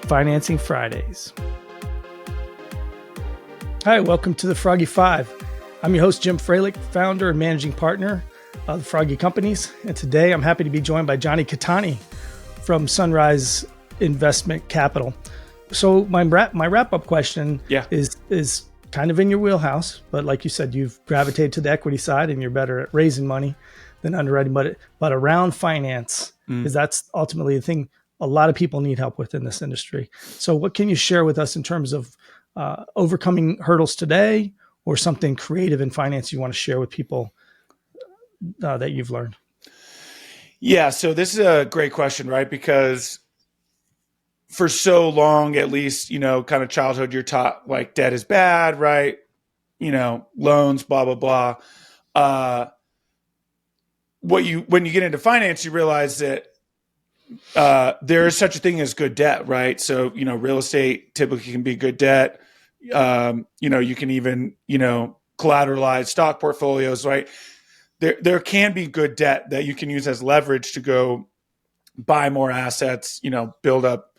Financing Fridays. Hi, welcome to the Froggy Five. I'm your host, Jim Freilich, founder and managing partner of the Froggy Companies. And today I'm happy to be joined by Jonny Cattani from Sunrise Investment Capital. So my wrap-up question is kind of in your wheelhouse, but like you said, you've gravitated to the equity side and you're better at raising money than underwriting, but around finance, because that's ultimately the thing a lot of people need help with in this industry. So what can you share with us in terms of overcoming hurdles today, or something creative in finance you want to share with people that you've learned? Yeah, so this is a great question, right? Because for so long, at least, kind of childhood, you're taught like debt is bad, right? Loans, blah, blah, blah. When you get into finance, you realize that there is such a thing as good debt, right? So, real estate typically can be good debt. You can even, collateralize stock portfolios, right? There can be good debt that you can use as leverage to go buy more assets, build up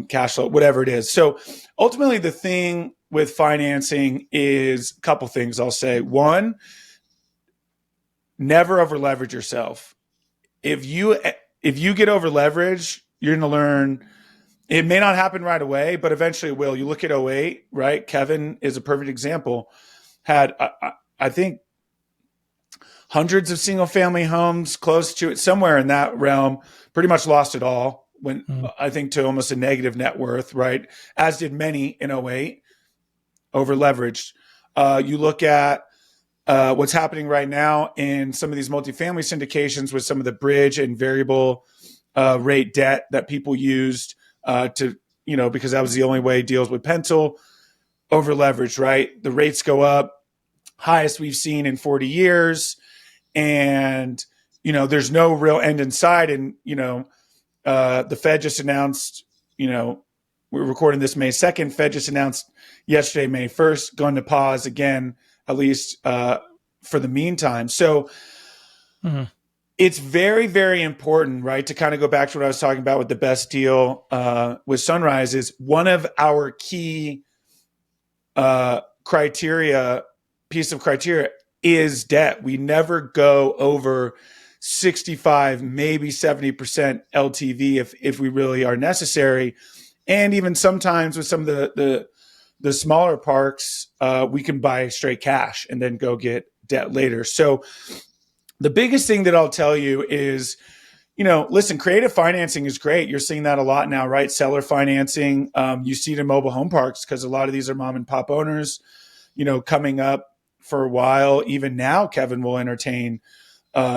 cash flow, whatever it is. So ultimately the thing with financing is a couple things I'll say. One, never over leverage yourself. If you get over leveraged, you're going to learn. It may not happen right away, but eventually it will. You look at '08, right? Kevin is a perfect example. Had, I think, hundreds of single family homes, close to it, somewhere in that realm, pretty much lost it all. Went, I think, to almost a negative net worth, right? As did many in '08, over leveraged. You look at what's happening right now in some of these multifamily syndications with some of the bridge and variable rate debt that people used because that was the only way deals would pencil. Over leveraged, right? The rates go up, highest we've seen in 40 years. And, there's no real end in sight. And, the Fed just announced, we're recording this May 2nd. Fed just announced yesterday, May 1st, going to pause again, at least for the meantime. So it's very, very important, right, to kind of go back to what I was talking about with the best deal with Sunrise. Is one of our key piece of criteria is debt. We never go over 65, maybe 70% LTV if we really are necessary. And even sometimes with some of the smaller parks, we can buy straight cash and then go get debt later. So the biggest thing that I'll tell you is, listen, creative financing is great. You're seeing that a lot now, right? Seller financing. You see it in mobile home parks because a lot of these are mom and pop owners, coming up for a while. Even now, Kevin will entertain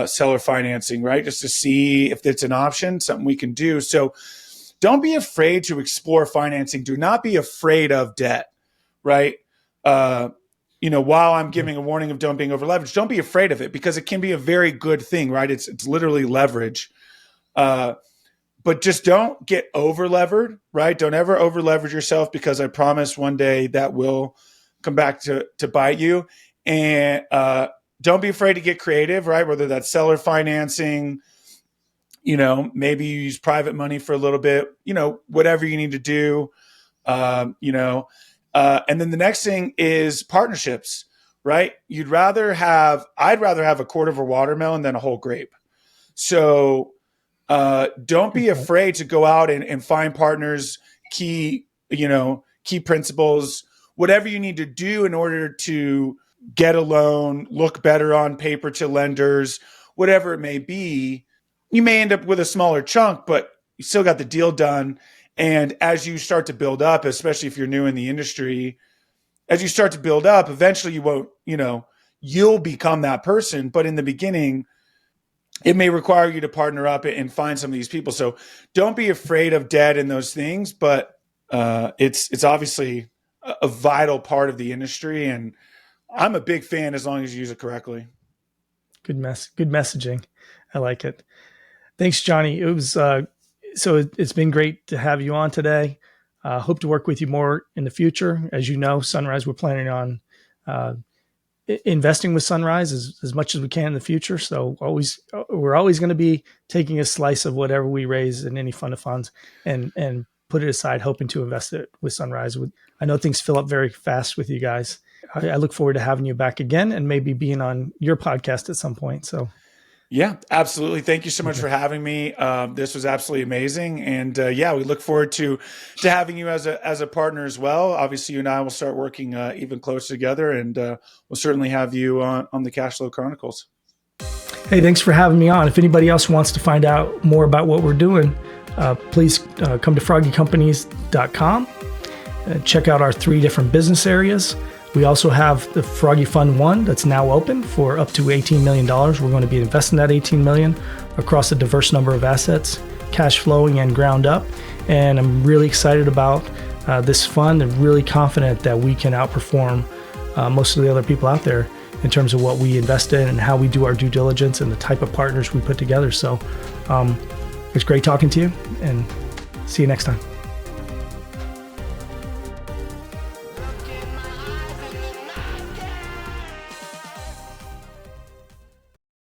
seller financing, right? Just to see if it's an option, something we can do. So don't be afraid to explore financing. Do not be afraid of debt, right? While I'm giving a warning of don't being over leveraged, don't be afraid of it because it can be a very good thing, right? It's literally leverage. But just don't get over levered, right? Don't ever over leverage yourself, because I promise one day that will come back to bite you. And don't be afraid to get creative, right? Whether that's seller financing, maybe you use private money for a little bit, whatever you need to do, and then the next thing is partnerships, right? I'd rather have a quarter of a watermelon than a whole grape. So don't be afraid to go out and find partners, key principles, whatever you need to do in order to get a loan, look better on paper to lenders, whatever it may be. You may end up with a smaller chunk, but you still got the deal done. And as you start to build up, especially if you're new in the industry, as you start to build up, eventually you won't, you'll become that person. But in the beginning, it may require you to partner up and find some of these people. So don't be afraid of debt and those things, but it's obviously a vital part of the industry. And I'm a big fan as long as you use it correctly. Good messaging. I like it. Thanks, Jonny. It was it's been great to have you on today. Hope to work with you more in the future. As you know, Sunrise, we're planning on investing with Sunrise as much as we can in the future. So we're always going to be taking a slice of whatever we raise in any fund of funds and put it aside, hoping to invest it with Sunrise. I know things fill up very fast with you guys. I look forward to having you back again and maybe being on your podcast at some point. So. Yeah, absolutely. Thank you so much for having me. This was absolutely amazing. And we look forward to having you as a partner as well. Obviously, you and I will start working even closer together, and we'll certainly have you on the Cash Flow Chronicles. Hey, thanks for having me on. If anybody else wants to find out more about what we're doing, please come to froggycompanies.com. Check out our 3 different business areas. We also have the Froggy Fund 1 that's now open for up to $18 million. We're going to be investing that $18 million across a diverse number of assets, cash flowing and ground up. And I'm really excited about this fund and really confident that we can outperform most of the other people out there in terms of what we invest in and how we do our due diligence and the type of partners we put together. So it's great talking to you, and see you next time.